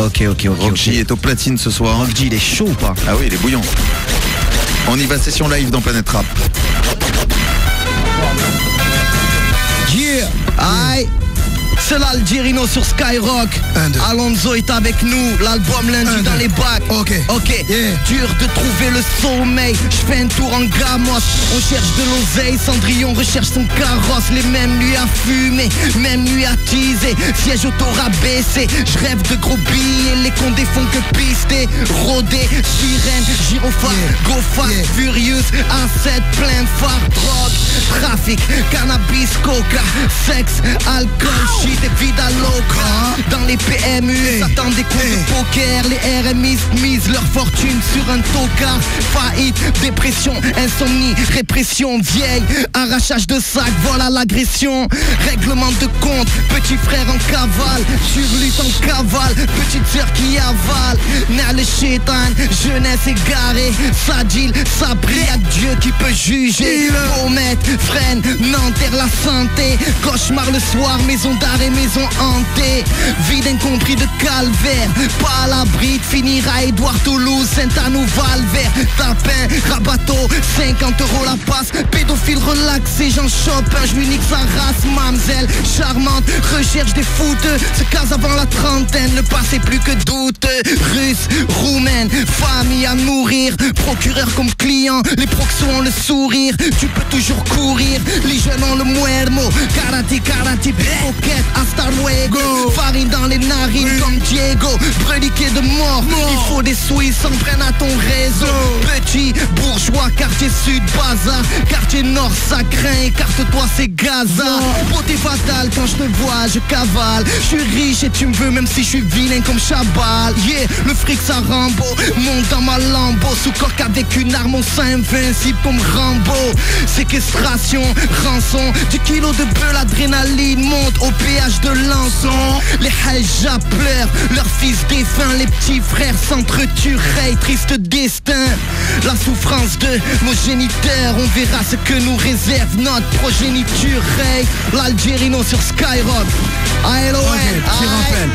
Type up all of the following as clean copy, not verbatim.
Ok. Rock G est au platine ce soir. Rock G, il est chaud ou pas? Ah oui, il est bouillant. On y va, session live dans Planète Rap. Yeah, aïe. C'est l'Algérino sur Skyrock. Alonso est avec nous, l'album lundi dans les bacs. Ok, yeah. Dur de trouver le sommeil. Je fais un tour en gamos. On cherche de l'oseille, Cendrillon recherche son carrosse. Les mêmes nuits à fumer, même nuits à teaser. Siège auto rabaissé, je rêve de gros billets. Les condés font que pister, rôder, sirène, gyrophare, go fast, furious, A7, plein phare, drogue, trafic, cannabis, coca, sexe, alcool, shit et vida loca. Dans les PMU, s'attendent des coups de poker. Les RMI misent leur fortune sur un tocard. Faillite, dépression, insomnie, répression vieille, arrachage de sac, vol à l'agression. Règlement de compte, petit frère en cavale, surlutte en cavale, petite sœur qui avale. Ner le chétan, jeunesse égarée, ça deal, ça brille, y'a Dieu qui peut juger. Comète, freine, n'enterre la santé. Cauchemar le soir, maison d'arrêt, maison hantée. Vide incompris de calvaire, pas à l'abri de finir à Édouard, Toulouse, Saint-Anou, Valvert. Tapin, Rabato, 50 € la passe. Pédophile relaxé, j'en chope un, je lui nique sa race. Mamzelle, charmante, recherche des fouteux. Se case avant la trentaine, ne passez plus que douteux. Russe, roumaine, famille à nourrir. Procureur comme client, les proxos ont le sourire. Tu peux toujours courir, les jeunes ont le muermo. Karate, pickpocket, hasta luego. Farine dans les narines comme Diego. Breliqué de mort, il faut des sous, ils s'en prennent à ton réseau. Petit, bourgeois, quartier sud, bazar. Quartier nord, ça craint, écarte-toi, c'est Gaza. Beauté fatale, quand je te vois, je cavale. Je suis riche et tu me veux, même si je suis vilain comme Chabal. Yeah, le fric ça Rambo, monte dans ma Lambo. Sous coque avec une arme, on sein invincible comme Rambo. Séquestration, rançon, du kilo de bœuf, l'adrénaline monte au péage de Lançon. Les Haja pleurent, leurs fils défunts, les petits frères s'entretueraient, triste destin. La souffrance de nos géniteurs, on verra ce que nous réserve notre progéniture. L'Algérino sur Skyrock. Petit rappel.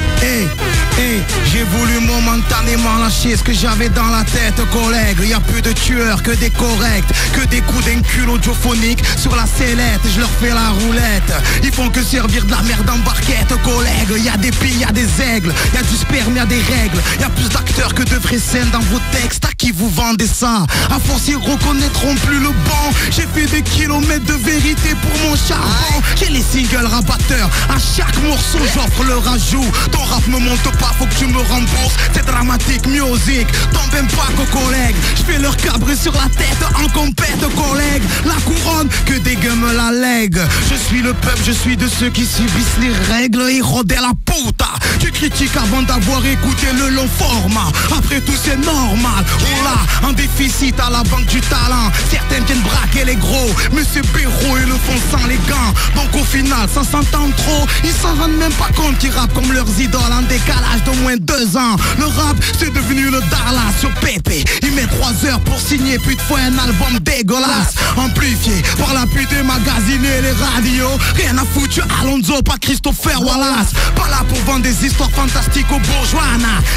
J'ai voulu momentanément lâcher ce que j'avais dans la tête, collègue. Y a plus de tueurs que des corrects, que des coups d'un cul audiophonique sur la sellette. Je leur fais la roulette. Ils font que servir de la merde en barquette, collègue. Y a des pilles, y a des aigles, y a du sperme, y a des règles. Y a plus d'acteurs que de vraies scènes dans vos textes. À qui vous vendez ça? À force ils reconnaîtront plus le banc. J'ai fait des kilomètres de vérité pour mon charbon. J'ai les singles rabatteurs. À chaque morceau j'offre le rajout. Ton rap me monte pas, faut que tu me rembourses. C'est dramatique music, t'en même pas qu'aux collègues. Je fais leur cabrer sur la tête en compète, collègue. La couronne, que des gueux me la lèguent. Je suis le peuple, je suis de ceux qui subissent les règles. Et rôder la puta. Tu critiques avant d'avoir écouté le long format. Après tout c'est normal. Oh là, en déficit à la banque du talent. Certains viennent braquer les gros. Monsieur Béraud ils le font sans les gants. Donc au final ça s'entend trop. Ils s'en rendent même pas compte qu'ils rappent comme leurs idoles en décalage d'au moins 2 ans. Le rap c'est devenu le Darla sur Pépé. Il met 3 heures pour signer puis de fois un album dégueulasse. Amplifié par la pute des magazines et les radios. Rien à foutre Alonso, pas Christopher Wallace. Pas là pour vendre des histoires fantastiques aux bourgeois.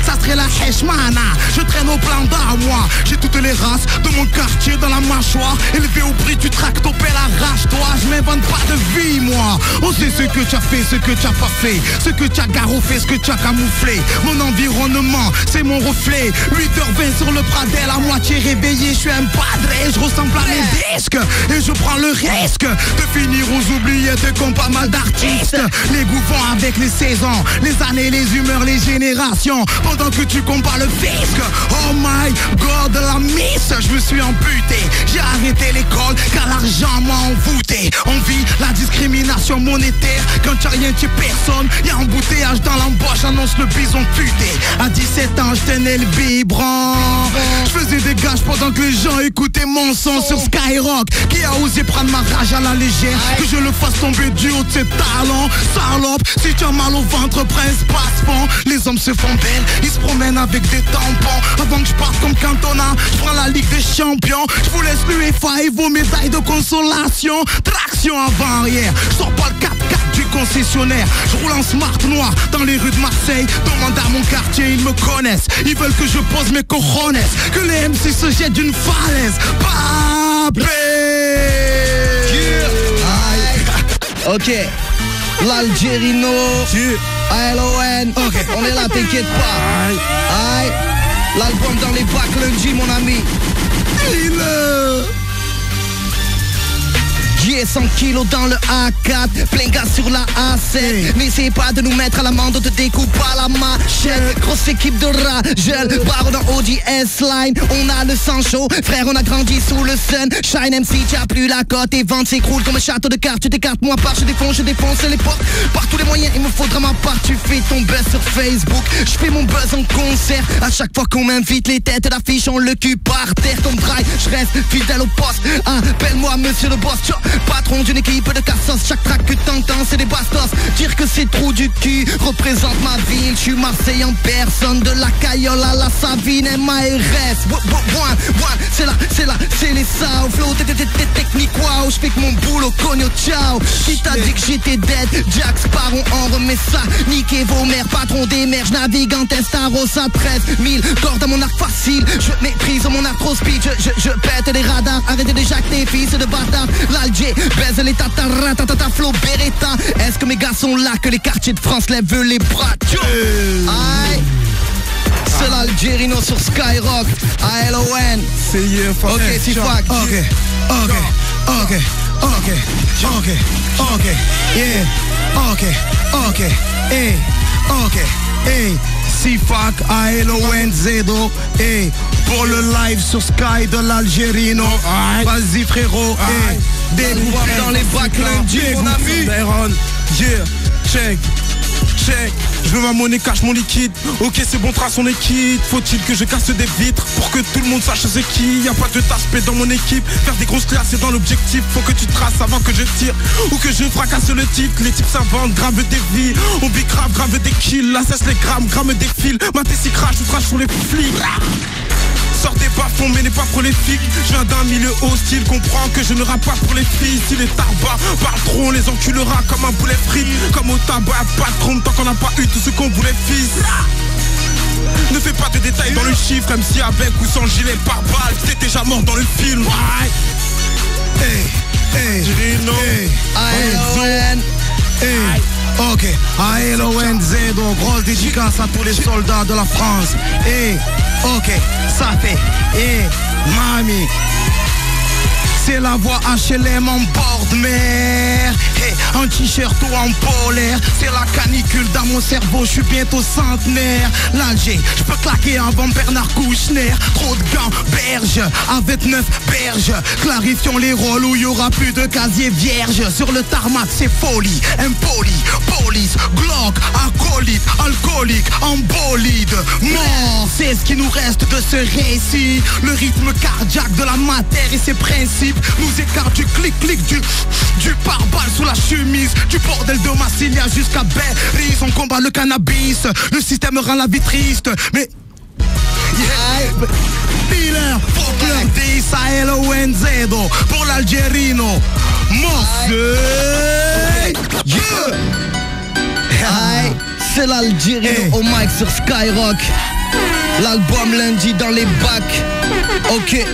Ça serait la Heshmana. Je traîne au plan d'art moi. J'ai toutes les races de mon quartier dans la mâchoire. Élevé au prix du tractopelle, arrache-toi. Je m'invente pas de vie moi. On sait ce que tu as fait, ce que tu as pas fait. Ce que tu as garoffé, ce que tu as camouflé. Mon environnement, c'est mon reflet. 8h20 sur le Pradel, à moitié réveillé. Je suis un padre, je ressemble à mes disques. Et je prends le risque de finir aux oubliettes comme pas mal d'artistes. Les goûts vont avec les saisons, les années, les humeurs, les générations. Pendant que tu combats le fisc. Oh my god, la miss, je me suis amputé. J'ai arrêté l'école car l'argent m'a envoûté. On vit la discrimination monétaire. Quand t'as rien, t'es personne. Y'a embouteillage dans l'embauche, annonce le bison puté. À 17 ans, je tenais le biberon. Je faisais des gages pendant que les gens écoutaient mon son sur Skyrock. Qui a osé prendre ma rage à la légère? Que je le fasse tomber du haut de ses talons. Salope, si tu as mal au ventre, prince passe-fond. Les hommes se font belles, ils se promènent avec des tampons. Avant que je parte comme Cantona, je prends la Ligue des Champions. Je vous laisse l'UEFA et vos médailles de consolation. Traction avant-arrière, je sors pas le 4x4 du concessionnaire. Je roule en smart noir dans les rues de Marseille. Demande à mon quartier, ils me connaissent. Ils veulent que je pose mes cojones, que les MC se jettent d'une falaise. Papé. Ok, l'Algérino, ALON, okay. On est là, t'inquiète pas. Aïe. L'album dans les bacs lundi, mon ami. J'ai 100 kilos dans le A4, plein gaz sur la A7. N'essayez pas de nous mettre à l'amende, on te découpe à la machette. Grosse équipe de ragel, baron dans Audi S-Line. On a le sang chaud, frère, on a grandi sous le sun. Shine MC, t'as plus la cote, tes ventes s'écroulent comme un château de cartes. Tu t'écartes, moi part, je défonce les portes. Par tous les moyens, il me faudra ma part. Tu fais ton buzz sur Facebook, je fais mon buzz en concert. À chaque fois qu'on m'invite, les têtes d'affiche ont le cul par terre. Ton drive, je reste fidèle au poste. Appelle-moi monsieur le boss. Patron d'une équipe de cassos, chaque track que t'entends c'est des bastos. Dire que c'est trou du cul représente ma ville. Je suis Marseille en personne, de la Cayolle à la Savine, MARS. C'est les sao flow, technique, wow. Je fais que mon boulot, cogno, ciao. Si t'as dit que j'étais dead, Jack Sparrow, on remet ça. Niquez vos mères, patron des mers, je navigue en Testarossa. 13 000 cordes à mon arc facile, je maîtrise mon arc trop speed. Je pète les radars, arrêtez déjà que tes fils de bâtard. L'Alger baise les tataratata flow Beretta. Est-ce que mes gars sont là, que les quartiers de France lèvent les bras? Aïe. C'est l'Algérino sur Skyrock. ALON. C'est hier, ok, c'est fac. Ok, Sifac, ALON, Zedo, pour le live sur Sky de l'Algérino. Vas-y frérot, découvre dans les bacs lundi, mon ami. Check. Je veux ma monnaie, cache mon liquide. Ok, c'est bon, trace son équipe. Faut-il que je casse des vitres pour que tout le monde sache c'est qui? Y'a pas de tasse dans mon équipe. Faire des grosses classes, c'est dans l'objectif. Faut que tu traces avant que je tire ou que je fracasse le titre. Les types s'inventent, grave des vies. On bicrave, grave des kills. La cesse les grammes des fils. Ma tessie crache, ou crache sur les flics. Sortez pas fond mais n'est pas prolifique. Je viens d'un milieu hostile, comprends que je ne rappe pas pour les filles. Si les tarbas parlent trop, on les enculera comme un boulet frite. Comme au tabac, pas de trompe tant qu'on n'a pas eu tout ce qu'on voulait, fils. Ne fais pas de détails dans le chiffre, même si avec ou sans gilet pare-balles, t'es déjà mort dans le film. Ok, ALON, Zedo, grosse dédicace à tous les soldats de la France. Ok, ça fait, mamie. C'est la voix HLM en bord de mer. En t-shirt ou en polaire. C'est la canicule dans mon cerveau, je suis bientôt centenaire. L'Alger, je peux claquer avant Bernard Kouchner. Trop de gants, berge, avec 9 berges. Clarifions les rôles où il y aura plus de casier vierge. Sur le tarmac c'est folie, impoli, police, Glock, acolyte, alcoolique, en bolide. Mort, c'est ce qui nous reste de ce récit. Le rythme cardiaque de la matière et ses principes nous écartent du clic-clic, du pare-balles sous la chemise, du bordel de Massilia jusqu'à Berry. On combat le cannabis, le système rend la vie triste. Mais dealer, fuck leur 10, ALON, Zedo, pour l'Algérino, c'est l'Algérino au mic sur Skyrock. L'album lundi dans les bacs. Ok,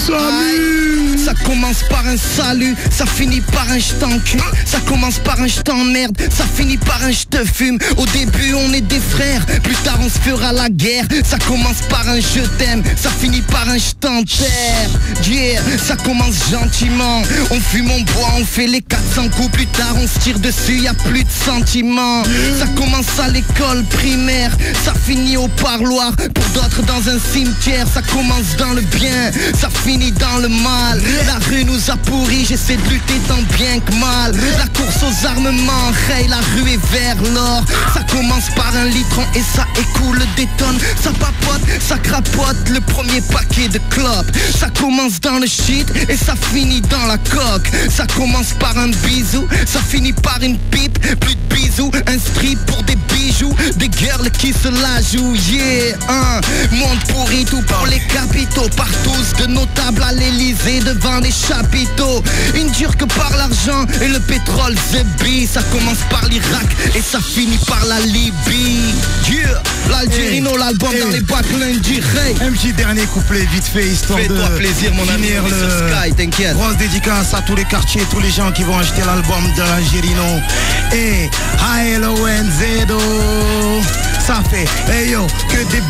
Salut. Ça commence par un salut, ça finit par un je t'encule. Ça commence par un je t'emmerde, ça finit par un je te fume. Au début on est des frères, plus tard on se fera la guerre. Ça commence par un je t'aime, ça finit par un je t'enterre. Ça commence gentiment, on fume, on boit, on fait les 400 coups. Plus tard on se tire dessus, y a plus de sentiments. Ça commence à l'école primaire, ça finit au parloir. Pour d'autres dans un cimetière, ça commence dans le bien, ça finit dans le mal. La rue nous a pourris, j'essaie de lutter tant bien que mal. La course aux armements, hey, la rue est vers l'or. Ça commence par un litron et ça écoule des tonnes. Ça papote, ça crapote, le premier paquet de clopes. Ça commence dans le shit et ça finit dans la coque. Ça commence par un bisou, ça finit par une pipe. Plus de bisous, un strip pour des bijoux. Des girls girl qui se la joue, yeah, monde pourri, tout pour les capitaux, par tous, de notables à l'Elysée, devant les chapiteaux. Une dure que par l'argent et le pétrole, zébi. Ça commence par l'Irak et ça finit par la Libye. Yeah, l'Algérino, l'album dans les bacs lundi, hey. Un petit dernier couplet vite fait, histoire Fais-toi de plaisir mon ami, on est sur Sky, t'inquiète. Grosse dédicace à tous les quartiers, tous les gens qui vont acheter l'album de l'Algérino. Et A-L-O-N-Z-O. Ça fait, hey yo, que des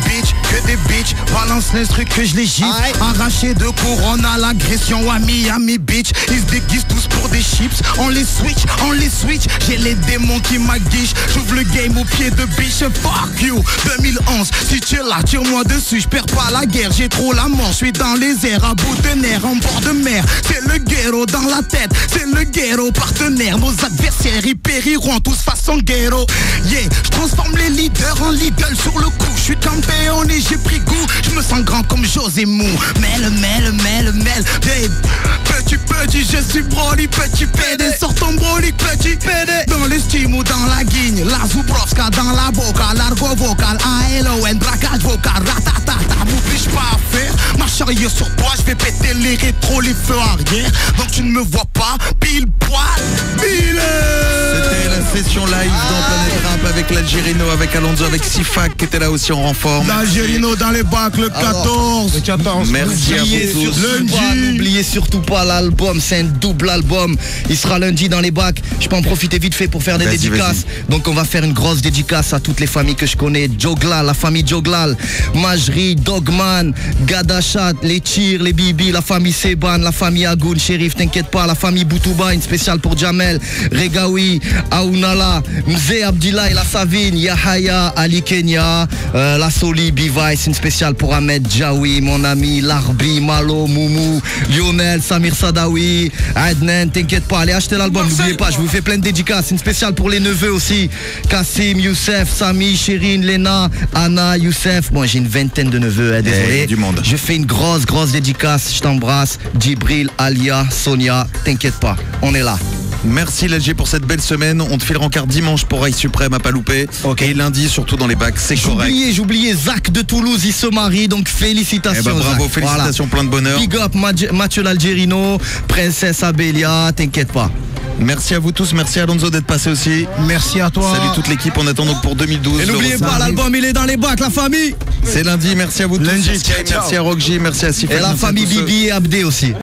bitches, balance l'instru que je les gifle. Arraché de couronne à l'agression à Miami Beach. Ils se déguisent tous pour des chips. On les switch, j'ai les démons qui m'aguichent. J'ouvre le game au pied de biche. Fuck you, 2011, si tu es là, tire-moi dessus. Je perds pas la guerre, j'ai trop la mort. Je suis dans les airs, à bout de nerfs, en bord de mer. C'est le guerreau dans la tête, c'est le guerreau partenaire. Nos adversaires, ils périront tous façon guerreau. Yeah, je transforme les leaders en Lidl sur le coup. Je suis campé, j'ai pris goût. Je me sens grand comme José Mou. Mêle, babe. Petit, je suis Broly. Petit pédé, sors ton Broly. Petit pédé. Dans l'estime ou dans la guigne. La Zubrovska dans la boca. L'argot vocal, A-L-O-N, braquage vocal. Ratatata, m'oblige pas à faire ma charrière sur toi. Je vais péter les rétros, les feux arrière. Donc tu ne me vois pas, pile poil, pile. C'était la session live dans Planète Rap avec l'Algérino, avec Alonso, avec Sifac qui était là aussi en renfort. L'Algérino dans les bacs le 14. Le 14. Merci à vous tous. N'oubliez surtout pas l'album, c'est un double album. Il sera lundi dans les bacs. Je peux en profiter vite fait pour faire des dédicaces. Donc on va faire une grosse dédicace à toutes les familles que je connais. Joglal, la famille Joglal, Majri, Dogman, Gadachat, les Chir, les Bibi, la famille Seban, la famille Agoun, Shérif, t'inquiète pas, la famille Boutouba, une spéciale pour Jamel, Regawi, Aounala, Mzé Abdillah et la Savine, Yahaya, Ali Kenya, la Soli, Bivice, une spéciale pour Ahmed Jaoui, mon ami, Larbi, Malo, Moumou, Lionel, Samir Sadawi, Adnan, t'inquiète pas, allez acheter l'album, n'oubliez pas, je vous fais plein de dédicaces, une spéciale pour les neveux aussi, Kassim, Youssef, Sami, Chérine, Lena, Anna, Youssef, moi j'ai une vingtaine de neveux, désolé, du monde. Je fais une grosse dédicace, je t'embrasse, Djibril, Alia, Sonia, t'inquiète pas, on est là. Merci l'LG pour cette belle semaine. On te filera encore dimanche pour Rail Suprême à pas louper. Et lundi surtout dans les bacs, c'est correct. J'oubliais Zach de Toulouse, il se marie, donc félicitations. Eh ben, bravo, Zach. félicitations, plein de bonheur. Big up Mathieu l'Algérino, Princesse Abélia, t'inquiète pas. Merci à vous tous, merci à Alonso d'être passé aussi. Merci à toi. Salut toute l'équipe, on attend donc pour 2012. Et n'oubliez pas, l'album il est dans les bacs, la famille. C'est lundi, merci à vous tous. Merci à Rockji, merci à Sifat. Et la famille Bibi et Abdé aussi.